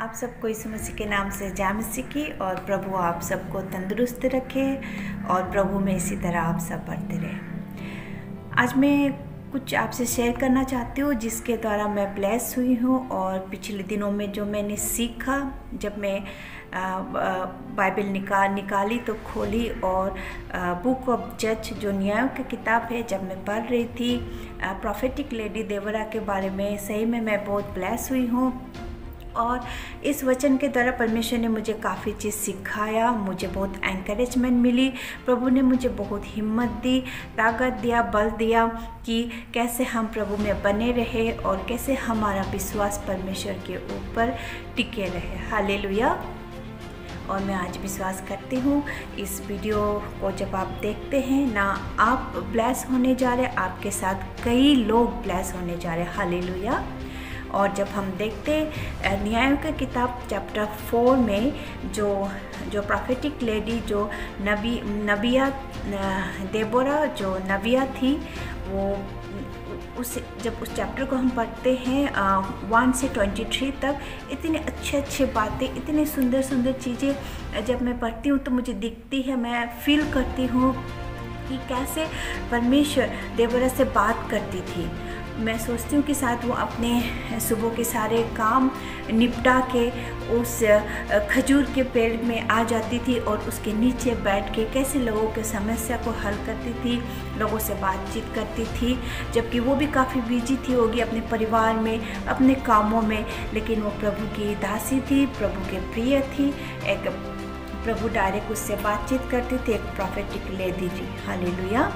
आप सबको यीशु मसीह के नाम से जय मसीह की। और प्रभु आप सबको तंदुरुस्त रखे और प्रभु में इसी तरह आप सब बढ़ते रहें। आज मैं कुछ आपसे शेयर करना चाहती हूँ जिसके द्वारा मैं ब्लेस हुई हूँ। और पिछले दिनों में जो मैंने सीखा, जब मैं बाइबल निकाली तो खोली और बुक ऑफ जज जो न्यायों की किताब है, जब मैं पढ़ रही थी प्रोफेटिक लेडी देबोरा के बारे में, सही में मैं बहुत ब्लेस हुई हूँ। और इस वचन के द्वारा परमेश्वर ने मुझे काफ़ी चीज़ सिखाया, मुझे बहुत एनकरेजमेंट मिली। प्रभु ने मुझे बहुत हिम्मत दी, ताकत दिया, बल दिया कि कैसे हम प्रभु में बने रहे और कैसे हमारा विश्वास परमेश्वर के ऊपर टिके रहे। हालेलुया। और मैं आज विश्वास करती हूँ इस वीडियो को जब आप देखते हैं ना, आप ब्लेस होने जा रहे, आपके साथ कई लोग ब्लेस होने जा रहे। हालेलुया। और जब हम देखते न्यायों की किताब चैप्टर 4 में जो प्रोफेटिक लेडी जो नबिया देबोरा जो नबिया थी, वो जब उस चैप्टर को हम पढ़ते हैं 1 से 23 तक, इतने अच्छे बातें, इतनी सुंदर चीज़ें जब मैं पढ़ती हूँ तो मुझे दिखती है, मैं फील करती हूँ कि कैसे परमेश्वर देबोरा से बात करती थी। मैं सोचती हूँ कि शायद वो अपने सुबह के सारे काम निपटा के उस खजूर के पेड़ में आ जाती थी और उसके नीचे बैठ के कैसे लोगों के समस्या को हल करती थी, लोगों से बातचीत करती थी, जबकि वो भी काफ़ी बिजी थी होगी अपने परिवार में, अपने कामों में, लेकिन वो प्रभु की दासी थी, प्रभु के प्रिय थी। एक प्रभु डायरेक्ट उससे बातचीत करती थी, एक प्रोफेटिक लेडी थी। हालेलुया।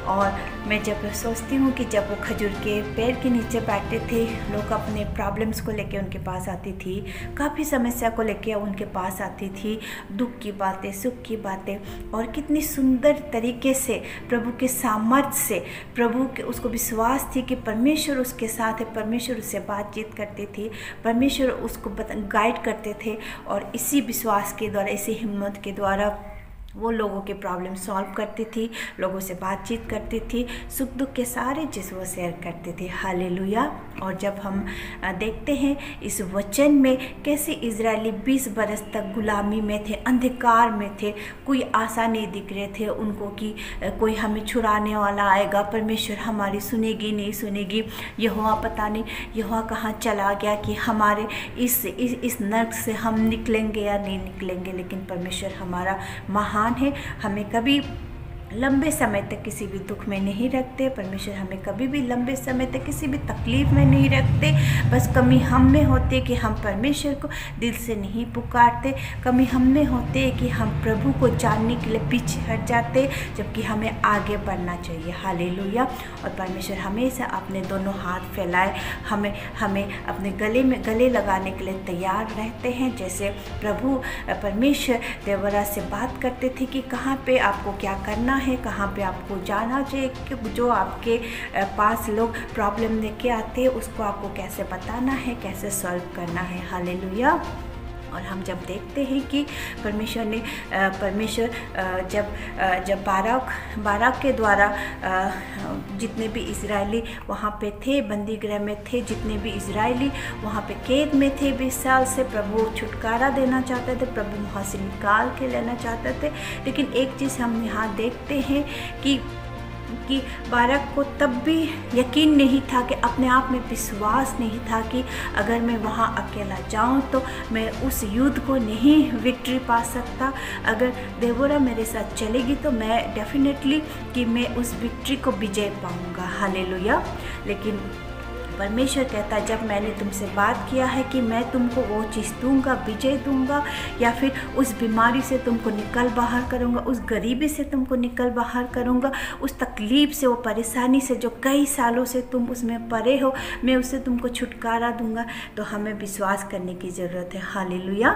और मैं जब सोचती हूँ कि जब वो खजूर के पेड़ के नीचे बैठते थे, लोग अपने प्रॉब्लम्स को लेके उनके पास आती थी, काफ़ी समस्या को लेके उनके पास आती थी, दुख की बातें, सुख की बातें, और कितनी सुंदर तरीके से प्रभु के सामर्थ्य से, प्रभु के उसको विश्वास थी कि परमेश्वर उसके साथ है, परमेश्वर उससे बातचीत करती थी, परमेश्वर उसको गाइड करते थे। और इसी विश्वास के द्वारा, इसी हिम्मत के द्वारा वो लोगों के प्रॉब्लम सॉल्व करती थी, लोगों से बातचीत करती थी, सुख दुख के सारे चीज़ वो शेयर करती थी। हालेलुया। और जब हम देखते हैं इस वचन में कैसे इजरायली 20 बरस तक गुलामी में थे, अंधकार में थे, कोई आशा नहीं दिख रहे थे उनको कि कोई हमें छुड़ाने वाला आएगा, परमेश्वर हमारी सुनेगी नहीं सुनेगी, यहोवा पता नहीं यहोवा कहाँ चला गया कि हमारे इस नर्क से हम निकलेंगे या नहीं निकलेंगे। लेकिन परमेश्वर हमारा महान है, हमें कभी लंबे समय तक किसी भी दुख में नहीं रखते। परमेश्वर हमें कभी भी लंबे समय तक किसी भी तकलीफ में नहीं रखते। बस कमी हम में होती है कि हम परमेश्वर को दिल से नहीं पुकारते, कमी हम में होती है कि हम प्रभु को जानने के लिए पीछे हट जाते, जबकि हमें आगे बढ़ना चाहिए। हालेलुया। और परमेश्वर हमेशा अपने दोनों हाथ फैलाए हमें अपने गले लगाने के लिए तैयार रहते हैं। जैसे प्रभु परमेश्वर देबोरा से बात करते थे कि कहाँ पे आपको क्या करना है, कहाँ पे आपको जाना चाहिए, कि जो आपके पास लोग प्रॉब्लम लेके आते हैं उसको आपको कैसे बताना है, कैसे सॉल्व करना है। हालेलुया। और हम जब देखते हैं कि परमेश्वर जब बाराक के द्वारा जितने भी इजरायली वहाँ पे थे, बंदी गृह में थे, जितने भी इजरायली वहाँ पे कैद में थे 20 साल से, प्रभु छुटकारा देना चाहते थे, प्रभु वहाँ से निकाल के लेना चाहते थे। लेकिन एक चीज़ हम यहाँ देखते हैं कि बाराक को तब भी यकीन नहीं था, कि अपने आप में विश्वास नहीं था कि अगर मैं वहाँ अकेला जाऊँ तो मैं उस युद्ध को नहीं विक्ट्री पा सकता, अगर देबोरा मेरे साथ चलेगी तो मैं डेफिनेटली कि मैं उस विक्ट्री को विजय पाऊँगा। हालेलुया। लेकिन परमेश्वर कहता है, जब मैंने तुमसे बात किया है कि मैं तुमको वो चीज़ दूंगा, विजय दूंगा, या फिर उस बीमारी से तुमको निकल बाहर करूंगा, उस गरीबी से तुमको निकल बाहर करूंगा, उस तकलीफ़ से, वो परेशानी से जो कई सालों से तुम उसमें परे हो, मैं उससे तुमको छुटकारा दूंगा। तो हमें विश्वास करने की ज़रूरत है। हालेलुया।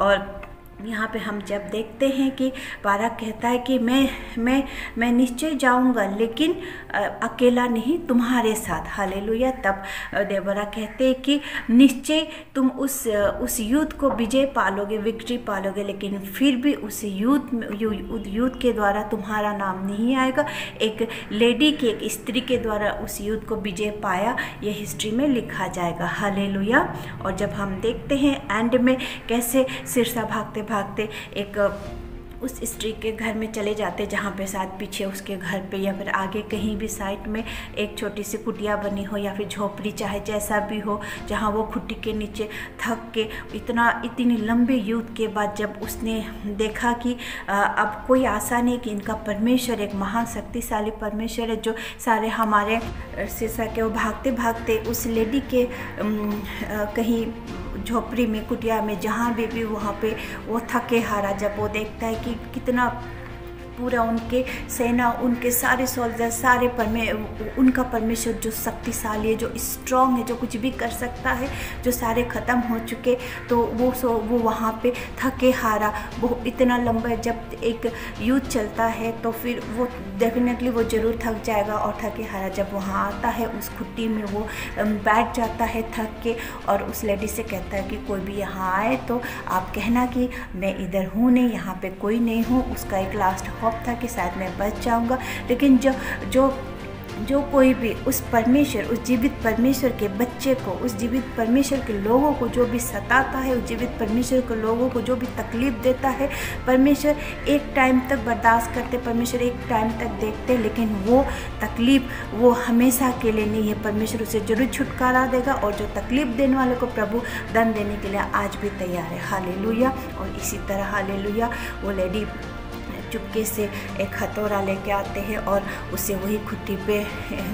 और यहाँ पे हम जब देखते हैं कि बाराक कहता है कि मैं निश्चय जाऊँगा, लेकिन अकेला नहीं, तुम्हारे साथ। हालेलुया। तब देबोरा कहते हैं कि निश्चय तुम उस युद्ध को विजय पालोगे, विक्ट्री पालोगे, लेकिन फिर भी उस युद्ध के द्वारा तुम्हारा नाम नहीं आएगा। एक लेडी के, एक स्त्री के द्वारा उस युद्ध को विजय पाया, ये हिस्ट्री में लिखा जाएगा। हालेलुया। और जब हम देखते हैं एंड में कैसे सिरसा भागते भागते एक उस स्त्री के घर में चले जाते, जहाँ पे शायद पीछे उसके घर पे या फिर आगे कहीं भी साइड में एक छोटी सी कुटिया बनी हो या फिर झोपड़ी, चाहे जैसा भी हो, जहाँ वो खुट्टी के नीचे थक के इतनी लंबे युद्ध के बाद जब उसने देखा कि अब कोई आशा नहीं, कि इनका परमेश्वर एक महान शक्तिशाली परमेश्वर है जो सारे हमारे सिरसा के, वो भागते भागते उस लेडी के कहीं झोपड़ी में, कुटिया में, जहाँ भी वहाँ पे वो थके हारा, जब वो देखता है कि कितना पूरा उनके सेना, उनके सारे सोल्जर, सारे उनका परमेश्वर जो शक्तिशाली है, जो स्ट्रांग है, जो कुछ भी कर सकता है, जो सारे ख़त्म हो चुके, तो वो वहाँ पे थके हारा, वो इतना लंबा जब एक युद्ध चलता है तो फिर वो डेफिनेटली वो ज़रूर थक जाएगा। और थके हारा जब वहाँ आता है उस खुट्टी में वो बैठ जाता है थक के, और उस लेडी से कहता है कि कोई भी यहाँ आए तो आप कहना कि मैं इधर हूँ नहीं, यहाँ पे कोई नहीं हूँ। उसका एक लास्ट होप था कि शायद मैं बच जाऊंगा, लेकिन जो कोई भी उस परमेश्वर, उस जीवित परमेश्वर के बच्चे को, उस जीवित परमेश्वर के लोगों को जो भी सताता है, उस जीवित परमेश्वर के लोगों को जो भी तकलीफ देता है, परमेश्वर एक टाइम तक बर्दाश्त करते, परमेश्वर एक टाइम तक देखते, लेकिन वो तकलीफ वो हमेशा के लिए नहीं है। परमेश्वर उसे जरूर छुटकारा देगा, और जो तकलीफ देने वाले को प्रभु दंड देने के लिए आज भी तैयार है। हालेलुया। और इसी तरह हालेलुया वो लेडी चुपके से एक हथौड़ा लेके आते हैं और उसे वही खुट्टी पे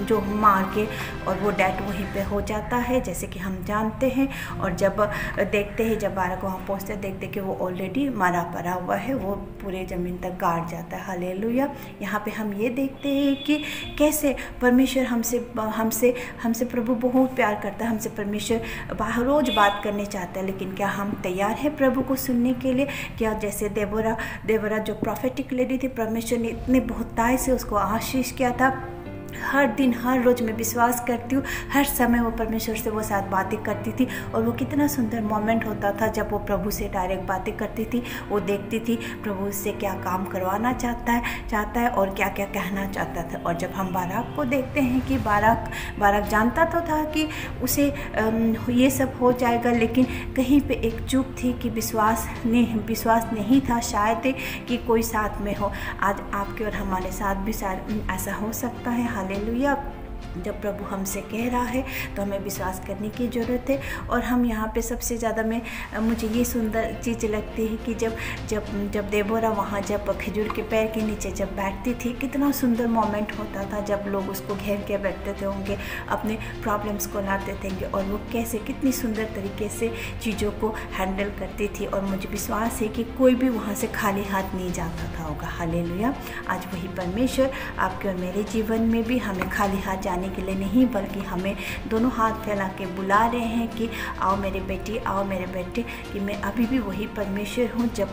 जो मार के, और वो डेथ वहीं पे हो जाता है, जैसे कि हम जानते हैं। और जब देखते हैं, जब बाराक वहाँ पहुँचते देखते कि वो ऑलरेडी मारा पड़ा हुआ है, वो पूरे ज़मीन तक गाड़ जाता है। हालेलुया। यहाँ पे हम ये देखते हैं कि कैसे परमेश्वर हमसे प्रभु बहुत प्यार करता है, हमसे परमेश्वर रोज़ बात करने चाहता है, लेकिन क्या हम तैयार हैं प्रभु को सुनने के लिए? क्या जैसे देबोरा जो प्रोफेटिक लेडी थी, परमेश्वर ने इतने बहुतायत से उसको आशीष किया था। हर दिन हर रोज़ मैं विश्वास करती हूँ, हर समय वो परमेश्वर से वो साथ बातें करती थी, और वो कितना सुंदर मोमेंट होता था जब वो प्रभु से डायरेक्ट बातें करती थी। वो देखती थी प्रभु उससे क्या काम करवाना चाहता है और क्या क्या कहना चाहता था। और जब हम बाराक को देखते हैं कि बाराक जानता तो था कि उसे ये सब हो जाएगा, लेकिन कहीं पे एक चूक थी कि विश्वास नहीं था शायद कि कोई साथ में हो। आज आपके और हमारे साथ भी शायद ऐसा हो सकता है। हालेलुया। जब प्रभु हमसे कह रहा है तो हमें विश्वास करने की ज़रूरत है। और हम यहाँ पे सबसे ज़्यादा मुझे ये सुंदर चीज़ लगती है कि जब देबोरा वहाँ जब खजूर के पैर के नीचे जब बैठती थी, कितना सुंदर मोमेंट होता था जब लोग उसको घेर के बैठते थे, उनके अपने प्रॉब्लम्स को लाते थे, और वो कैसे कितनी सुंदर तरीके से चीज़ों को हैंडल करती थी। और मुझे विश्वास है कि कोई भी वहाँ से खाली हाथ नहीं जाता था होगा। हालेलुया। आज वही परमेश्वर आपके और मेरे जीवन में भी हमें खाली हाथ जाने के लिए नहीं, बल्कि हमें दोनों हाथ फैला के बुला रहे हैं कि आओ मेरे बेटी, आओ मेरे बेटे, कि मैं अभी भी वही परमेश्वर हूँ जब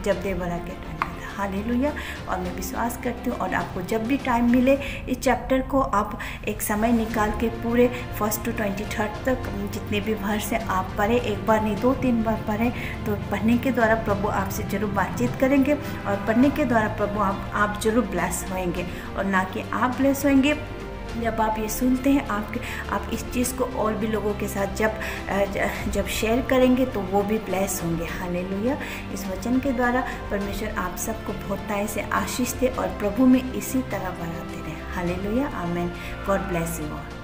देबोरा के टाइम में था। हालेलुया। और मैं विश्वास करती हूँ, और आपको जब भी टाइम मिले इस चैप्टर को आप एक समय निकाल के पूरे 1 to 23 तक जितने भी भर से आप पढ़ें, एक बार नहीं 2-3 बार पढ़ें, तो पढ़ने के द्वारा प्रभु आपसे जरूर बातचीत करेंगे, और पढ़ने के द्वारा प्रभु आप जरूर ब्लेस होंगे, और ना कि आप ब्लेस होंगे जब आप ये सुनते हैं। आप इस चीज़ को और भी लोगों के साथ जब शेयर करेंगे तो वो भी ब्लेस होंगे। हालेलुया। इस वचन के द्वारा परमेश्वर आप सबको बहुतायत से आशीष दे और प्रभु में इसी तरह बढ़ाते रहे। हालेलुया। आमीन। God bless you all.